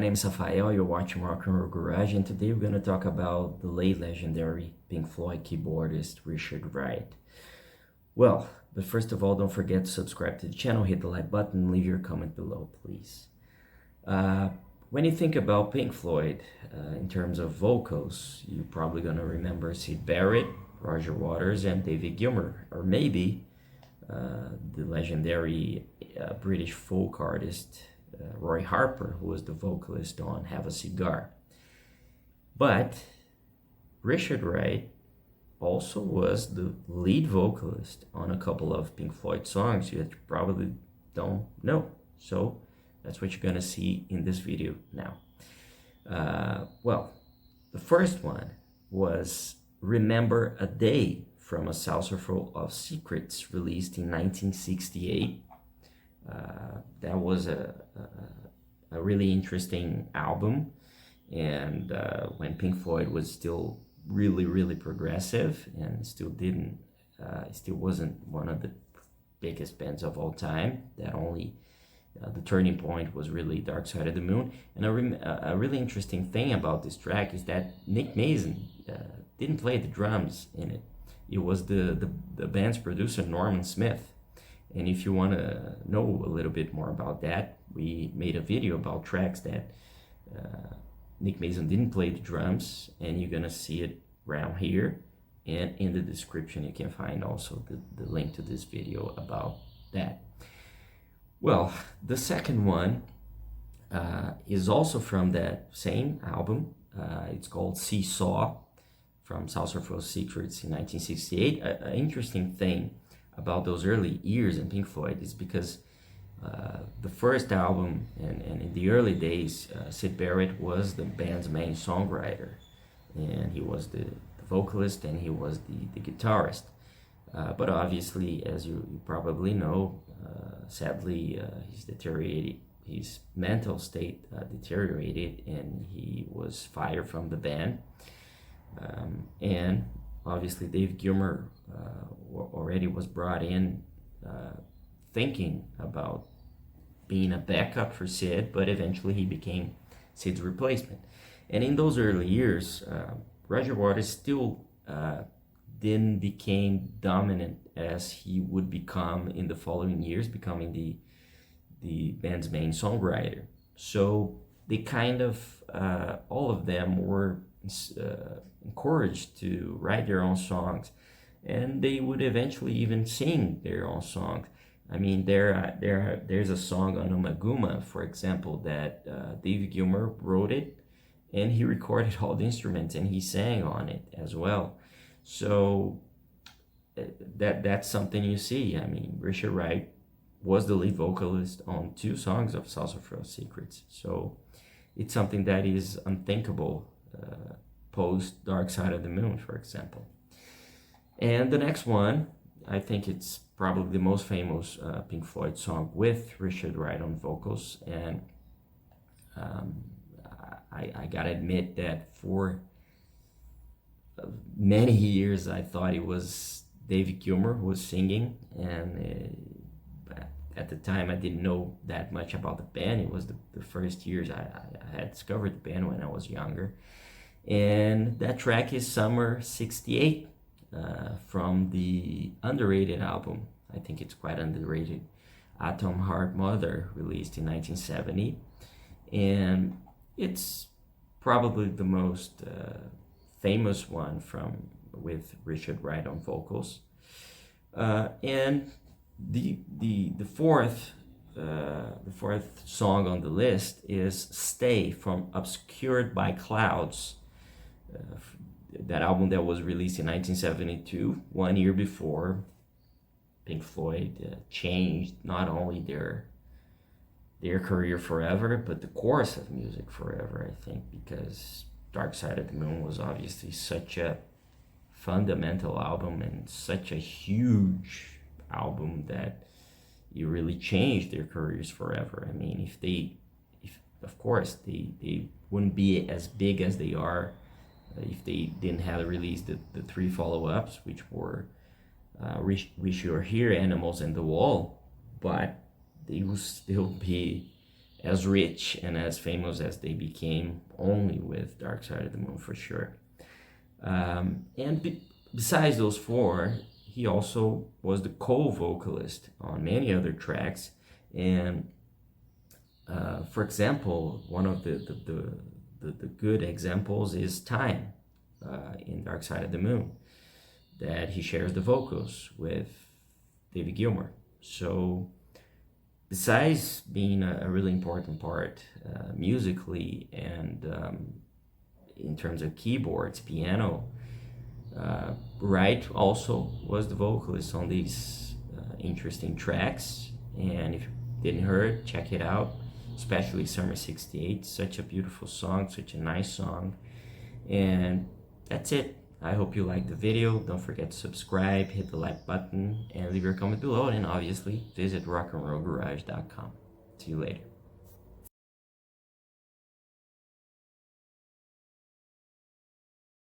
name is Rafael, you're watching Rock and Roll Garage, and today we're going to talk about the late legendary Pink Floyd keyboardist Richard Wright. Well, but first of all, don't forget to subscribe to the channel, hit the like button, and leave your comment below, please. When you think about Pink Floyd, in terms of vocals, you're probably going to remember Syd Barrett, Roger Waters, and David Gilmour, or maybe the legendary British folk artist Roy Harper, who was the vocalist on Have a Cigar. But Richard Wright also was the lead vocalist on a couple of Pink Floyd songs you probably don't know. So that's what you're gonna see in this video now. Well, the first one was Remember a Day from a Saucerful of Secrets released in 1968. That was a really interesting album, and when Pink Floyd was still really progressive and still wasn't one of the biggest bands of all time. That only the turning point was really Dark Side of the Moon. And a really interesting thing about this track is that Nick Mason didn't play the drums in it. It was the band's producer, Norman Smith. And if you want to know a little bit more about that, we made a video about tracks that Nick Mason didn't play the drums, and you're going to see it around here. And in the description, you can find also the link to this video about that. Well, the second one is also from that same album. It's called Seesaw from Saucerful Secrets in 1968. An interesting thing about those early years in Pink Floyd is because the first album and in the early days, Syd Barrett was the band's main songwriter, and he was the vocalist and he was the guitarist. But obviously, as you probably know, sadly, his mental state deteriorated, and he was fired from the band. And obviously, Dave Gilmour already was brought in thinking about being a backup for Syd, but eventually he became Syd's replacement. And in those early years, Roger Waters still didn't become dominant as he would become in the following years, becoming the band's main songwriter. So they kind of, all of them were encouraged to write their own songs, and they would eventually even sing their own songs. I mean, there's a song on Umaguma, for example, that David Gilmour wrote it, and he recorded all the instruments, and he sang on it as well. So that's something you see. I mean, Richard Wright was the lead vocalist on 2 songs of Saucerful Secrets. So it's something that is unthinkable post Dark Side of the Moon, for example. And the next one, I think it's probably the most famous Pink Floyd song with Richard Wright on vocals. And I gotta admit that for many years I thought it was David Gilmour who was singing, and at the time I didn't know that much about the band. It was the first years I had discovered the band when I was younger. And that track is Summer 68 from the underrated album. I think it's quite underrated, Atom Heart Mother, released in 1970. And it's probably the most famous one with Richard Wright on vocals. And the fourth song on the list is Stay from Obscured by Clouds, that album that was released in 1972, 1 year before Pink Floyd changed not only their career forever, but the course of music forever, I think, because Dark Side of the Moon was obviously such a fundamental album and such a huge album that it really changed their careers forever. I mean, if of course they wouldn't be as big as they are if they didn't have released the 3 follow-ups, which were Wish You Were Here, Animals, and The Wall, but they will still be as rich and as famous as they became, only with Dark Side of the Moon for sure. Besides those four, he also was the co-vocalist on many other tracks. And for example, one of the good examples is Time in Dark Side of the Moon, that he shares the vocals with David Gilmour. So besides being a really important part musically and in terms of keyboards, piano, Wright also was the vocalist on these interesting tracks. And if you didn't hear it, check it out, especially Summer 68. Such a beautiful song, such a nice song. And that's it. I hope you liked the video. Don't forget to subscribe, hit the like button, and leave your comment below. And obviously, visit rockandrollgarage.com. See you later.